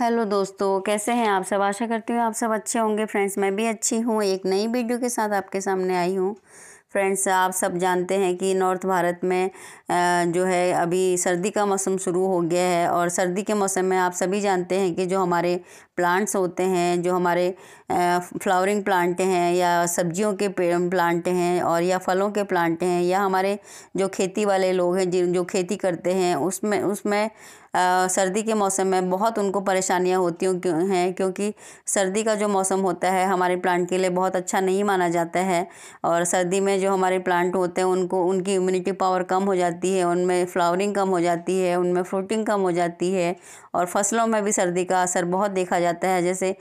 Hello दोस्तों, कैसे हैं आप सब। आशा करती हूँ आप सब अच्छे होंगे। फ्रेंड्स, मैं भी अच्छी हूँ। एक नई वीडियो के साथ आपके सामने आई हूँ। फ्रेंड्स, आप सब जानते हैं कि नॉर्थ भारत में जो है अभी सर्दी का मौसम शुरू हो गया है। और सर्दी के मौसम में आप सभी जानते हैं कि जो हमारे प्लांट्स होते हैं, जो हमारे फ्लावरिंग प्लांट हैं या सब्जियों के प्लांट हैं और या फलों के प्लांट हैं या हमारे जो खेती वाले लोग हैं जो खेती करते हैं उसमें उसमें सर्दी के मौसम में बहुत उनको परेशानियां होती हैं, क्योंकि सर्दी का जो मौसम होता है हमारे प्लांट के लिए बहुत अच्छा नहीं माना जाता है। और सर्दी में जो हमारे प्लांट होते हैं उनको उनकी इम्यूनिटी पावर कम हो जाती है, उनमें फ्लावरिंग कम हो जाती है, उनमें फ्रूटिंग कम हो जाती है। और फसलों में भी सर्दी का असर बहुत देखा जाता है, जैसे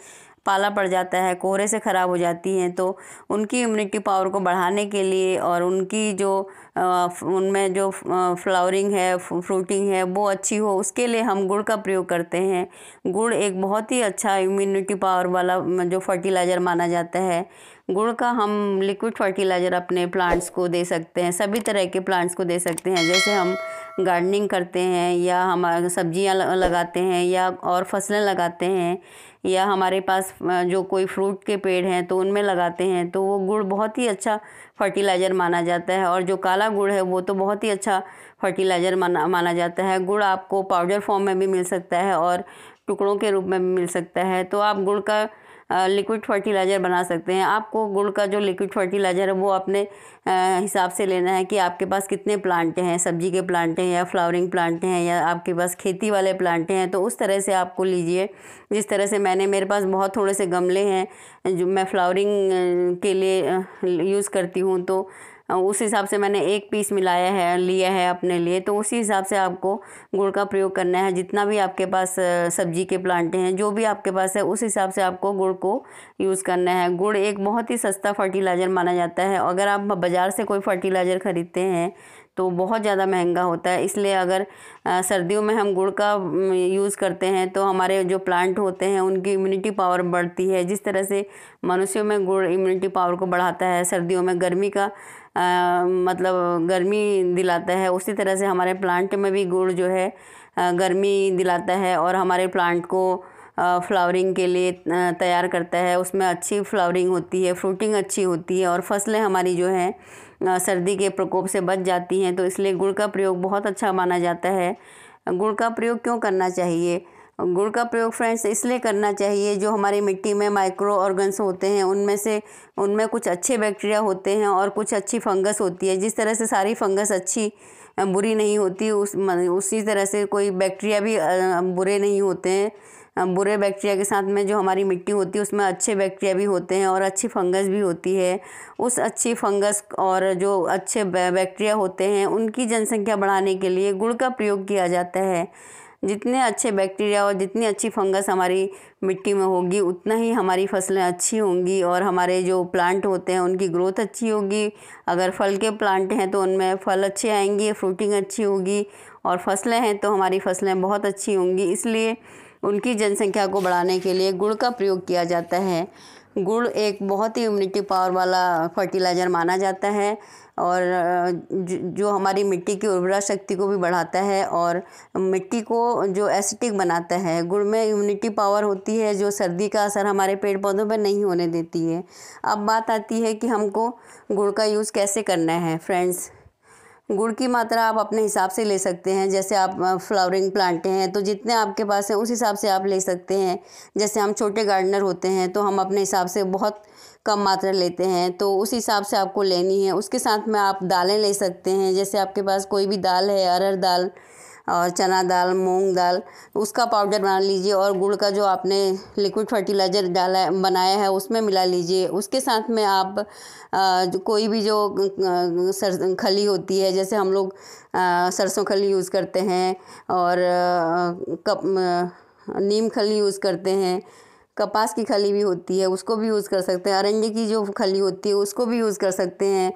पाला पड़ जाता है, कोहरे से ख़राब हो जाती हैं। तो उनकी इम्यूनिटी पावर को बढ़ाने के लिए और उनकी जो उनमें जो फ्लावरिंग है, फ्रूटिंग है, वो अच्छी हो, उसके लिए हम गुड़ का प्रयोग करते हैं। गुड़ एक बहुत ही अच्छा इम्यूनिटी पावर वाला जो फर्टिलाइज़र माना जाता है। गुड़ का हम लिक्विड फर्टिलाइज़र अपने प्लांट्स को दे सकते हैं, सभी तरह के प्लांट्स को दे सकते हैं। जैसे हम गार्डनिंग करते हैं या हम सब्जियां लगाते हैं या और फसलें लगाते हैं या हमारे पास जो कोई फ्रूट के पेड़ हैं तो उनमें लगाते हैं, तो वो गुड़ बहुत ही अच्छा फर्टिलाइज़र माना जाता है। और जो काला गुड़ है वो तो बहुत ही अच्छा फर्टिलाइज़र माना जाता है। गुड़ आपको पाउडर फॉर्म में भी मिल सकता है और टुकड़ों के रूप में भी मिल सकता है। तो आप गुड़ का लिक्विड फर्टिलाइज़र बना सकते हैं। आपको गुड़ का जो लिक्विड फर्टिलाइज़र है वो अपने हिसाब से लेना है कि आपके पास कितने प्लांट हैं, सब्जी के प्लांट हैं या फ्लावरिंग प्लांट हैं या आपके पास खेती वाले प्लांट हैं, तो उस तरह से आपको लीजिए। जिस तरह से मेरे पास बहुत थोड़े से गमले हैं जो मैं फ्लावरिंग के लिए यूज़ करती हूँ, तो उस हिसाब से मैंने एक पीस लिया है अपने लिए। तो उसी हिसाब से आपको गुड़ का प्रयोग करना है। जितना भी आपके पास सब्जी के प्लांट हैं, जो भी आपके पास है, उस हिसाब से आपको गुड़ को यूज़ करना है। गुड़ एक बहुत ही सस्ता फर्टिलाइज़र माना जाता है। अगर आप बाज़ार से कोई फर्टिलाइज़र ख़रीदते हैं तो बहुत ज़्यादा महंगा होता है। इसलिए अगर सर्दियों में हम गुड़ का यूज़ करते हैं तो हमारे जो प्लांट होते हैं उनकी इम्यूनिटी पावर बढ़ती है। जिस तरह से मनुष्यों में गुड़ इम्यूनिटी पावर को बढ़ाता है, सर्दियों में गर्मी का मतलब गर्मी दिलाता है, उसी तरह से हमारे प्लांट में भी गुड़ जो है गर्मी दिलाता है और हमारे प्लांट को फ्लावरिंग के लिए तैयार करता है। उसमें अच्छी फ्लावरिंग होती है, फ्रूटिंग अच्छी होती है और फसलें हमारी जो हैं सर्दी के प्रकोप से बच जाती हैं। तो इसलिए गुड़ का प्रयोग बहुत अच्छा माना जाता है। गुड़ का प्रयोग क्यों करना चाहिए? गुड़ का प्रयोग फ्रेंड्स इसलिए करना चाहिए, जो हमारी मिट्टी में माइक्रो ऑर्गन्स होते हैं उनमें कुछ अच्छे बैक्टीरिया होते हैं और कुछ अच्छी फंगस होती है। जिस तरह से सारी फंगस अच्छी बुरी नहीं होती, उसी तरह से कोई बैक्टीरिया भी बुरे नहीं होते हैं। बुरे बैक्टीरिया के साथ में जो हमारी मिट्टी होती है उसमें अच्छे बैक्टीरिया भी होते हैं और अच्छी फंगस भी होती है। उस अच्छी फंगस और जो अच्छे बैक्टीरिया होते हैं उनकी जनसंख्या बढ़ाने के लिए गुड़ का प्रयोग किया जाता है। जितने अच्छे बैक्टीरिया और जितनी अच्छी फंगस हमारी मिट्टी में होगी उतना ही हमारी फसलें अच्छी होंगी और हमारे जो प्लांट होते हैं उनकी ग्रोथ अच्छी होगी। अगर फल के प्लांट हैं तो उनमें फल अच्छे आएंगे, फ्रूटिंग अच्छी होगी, और फसलें हैं तो हमारी फसलें बहुत अच्छी होंगी। इसलिए उनकी जनसंख्या को बढ़ाने के लिए गुड़ का प्रयोग किया जाता है। गुड़ एक बहुत ही इम्यूनिटी पावर वाला फर्टिलाइज़र माना जाता है और जो हमारी मिट्टी की उर्वरा शक्ति को भी बढ़ाता है और मिट्टी को जो एसिडिक बनाता है। गुड़ में इम्यूनिटी पावर होती है जो सर्दी का असर हमारे पेड़ पौधों पर नहीं होने देती है। अब बात आती है कि हमको गुड़ का यूज़ कैसे करना है। फ्रेंड्स, गुड़ की मात्रा आप अपने हिसाब से ले सकते हैं। जैसे आप फ्लावरिंग प्लांट हैं तो जितने आपके पास हैं उस हिसाब से आप ले सकते हैं। जैसे हम छोटे गार्डनर होते हैं तो हम अपने हिसाब से बहुत कम मात्रा लेते हैं, तो उस हिसाब से आपको लेनी है। उसके साथ में आप दालें ले सकते हैं। जैसे आपके पास कोई भी दाल है, अरहर दाल और चना दाल, मूंग दाल, उसका पाउडर बना लीजिए और गुड़ का जो आपने लिक्विड फर्टिलाइज़र बनाया है उसमें मिला लीजिए। उसके साथ में आप कोई भी जो खली होती है, जैसे हम लोग सरसों खली यूज़ करते हैं और नीम खली यूज़ करते हैं, कपास की खली भी होती है उसको भी यूज़ कर सकते हैं, अरंडी की जो खली होती है उसको भी यूज़ कर सकते हैं।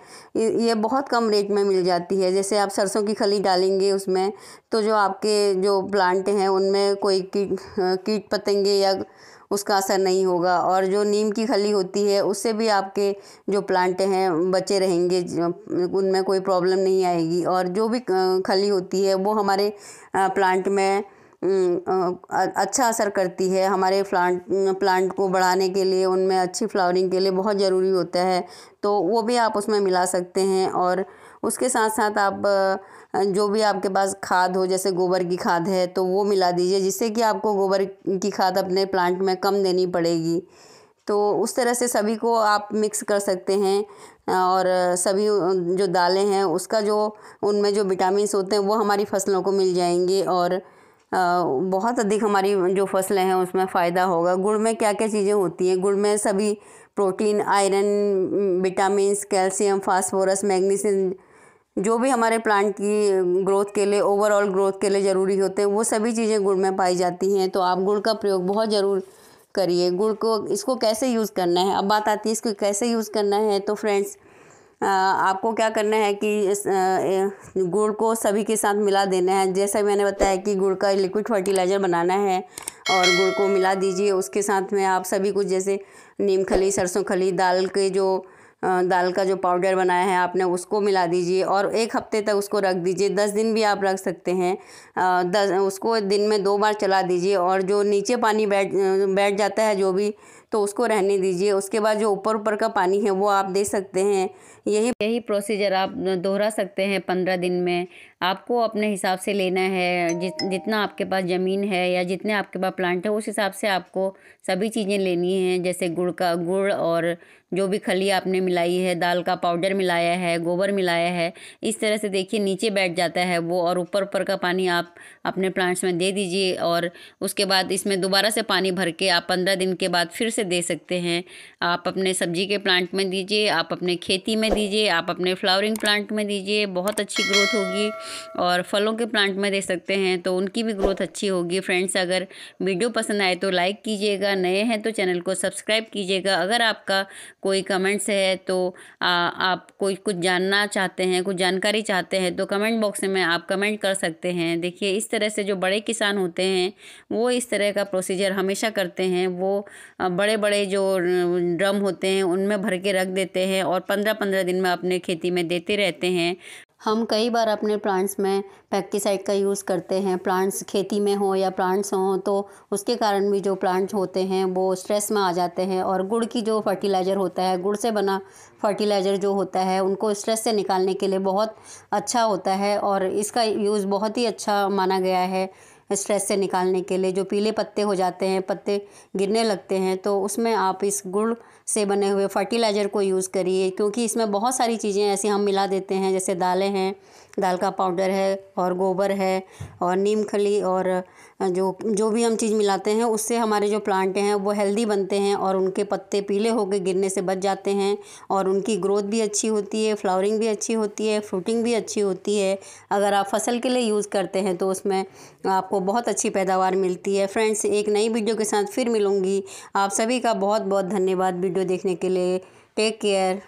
ये बहुत कम रेट में मिल जाती है। जैसे आप सरसों की खली डालेंगे उसमें तो जो आपके जो प्लांट हैं उनमें कोई कीट पतंगे या उसका असर नहीं होगा, और जो नीम की खली होती है उससे भी आपके जो प्लांट हैं बचे रहेंगे, उनमें कोई प्रॉब्लम नहीं आएगी। और जो भी खली होती है वो हमारे प्लांट में अच्छा असर करती है। हमारे प्लांट को बढ़ाने के लिए, उनमें अच्छी फ्लावरिंग के लिए बहुत ज़रूरी होता है, तो वो भी आप उसमें मिला सकते हैं। और उसके साथ साथ आप जो भी आपके पास खाद हो, जैसे गोबर की खाद है तो वो मिला दीजिए, जिससे कि आपको गोबर की खाद अपने प्लांट में कम देनी पड़ेगी। तो उस तरह से सभी को आप मिक्स कर सकते हैं। और सभी जो दालें हैं उसका जो उनमें जो विटामिन्स होते हैं वो हमारी फसलों को मिल जाएंगे, और बहुत अधिक हमारी जो फसलें हैं उसमें फ़ायदा होगा। गुड़ में क्या क्या चीज़ें होती हैं? गुड़ में सभी protein, iron, vitamins, calcium, phosphorus, magnesium, जो भी हमारे प्लांट की ग्रोथ के लिए, ओवरऑल ग्रोथ के लिए ज़रूरी होते हैं, वो सभी चीज़ें गुड़ में पाई जाती हैं। तो आप गुड़ का प्रयोग बहुत ज़रूर करिए। गुड़ को, इसको कैसे यूज़ करना है, अब बात आती है इसको कैसे यूज़ करना है। तो फ्रेंड्स, आपको क्या करना है कि इस गुड़ को सभी के साथ मिला देना है। जैसे मैंने बताया कि गुड़ का लिक्विड फर्टिलाइज़र बनाना है और गुड़ को मिला दीजिए। उसके साथ में आप सभी कुछ, जैसे नीम खली, सरसों खली, दाल का जो पाउडर बनाया है आपने, उसको मिला दीजिए और 1 हफ्ते तक उसको रख दीजिए। 10 दिन भी आप रख सकते हैं। उसको दिन में 2 बार चला दीजिए, और जो नीचे पानी बैठ जाता है जो भी, तो उसको रहने दीजिए। उसके बाद जो ऊपर का पानी है वो आप दे सकते हैं। यही प्रोसीजर आप दोहरा सकते हैं 15 दिन में। आपको अपने हिसाब से लेना है, जितना आपके पास ज़मीन है या जितने आपके पास प्लांट है, उस हिसाब से आपको सभी चीज़ें लेनी हैं। जैसे गुड़ और जो भी खली आपने मिलाई है, दाल का पाउडर मिलाया है, गोबर मिलाया है, इस तरह से देखिए नीचे बैठ जाता है वो, और ऊपर का पानी आप अपने प्लांट्स में दे दीजिए। और उसके बाद इसमें दोबारा से पानी भर के आप 15 दिन के बाद फिर से दे सकते हैं। आप अपने सब्जी के प्लांट में दीजिए, आप अपने खेती में दीजिए, आप अपने फ्लावरिंग प्लांट में दीजिए, बहुत अच्छी ग्रोथ होगी। और फलों के प्लांट में दे सकते हैं तो उनकी भी ग्रोथ अच्छी होगी। फ्रेंड्स, अगर वीडियो पसंद आए तो लाइक कीजिएगा, नए हैं तो चैनल को सब्सक्राइब कीजिएगा। अगर आपका कोई कमेंट्स है तो आप कोई कुछ जानना चाहते हैं, कुछ जानकारी चाहते हैं, तो कमेंट बॉक्स में आप कमेंट कर सकते हैं। देखिए, इस तरह से जो बड़े किसान होते हैं वो इस तरह का प्रोसीजर हमेशा करते हैं। वो बड़े बड़े जो ड्रम होते हैं उनमें भर के रख देते हैं और 15-15 दिन में अपने खेती में देते रहते हैं। हम कई बार अपने प्लांट्स में पेस्टिसाइड का यूज़ करते हैं, प्लांट्स खेती में हो या प्लांट्स हों, तो उसके कारण भी जो प्लांट्स होते हैं वो स्ट्रेस में आ जाते हैं। और गुड़ की जो फर्टिलाइज़र होता है, गुड़ से बना फर्टिलाइज़र जो होता है, उनको स्ट्रेस से निकालने के लिए बहुत अच्छा होता है, और इसका यूज़ बहुत ही अच्छा माना गया है स्ट्रेस से निकालने के लिए। जो पीले पत्ते हो जाते हैं, पत्ते गिरने लगते हैं, तो उसमें आप इस गुड़ से बने हुए फर्टिलाइज़र को यूज़ करिए, क्योंकि इसमें बहुत सारी चीज़ें ऐसी हम मिला देते हैं, जैसे दालें हैं, दाल का पाउडर है, और गोबर है, और नीम खली, और जो भी हम चीज़ मिलाते हैं उससे हमारे जो प्लांट हैं वो हेल्दी बनते हैं, और उनके पत्ते पीले होकर गिरने से बच जाते हैं, और उनकी ग्रोथ भी अच्छी होती है, फ्लावरिंग भी अच्छी होती है, फ्रूटिंग भी अच्छी होती है। अगर आप फसल के लिए यूज़ करते हैं तो उसमें आपको बहुत अच्छी पैदावार मिलती है। फ्रेंड्स, एक नई वीडियो के साथ फिर मिलूँगी। आप सभी का बहुत बहुत धन्यवाद वीडियो देखने के लिए। Take care.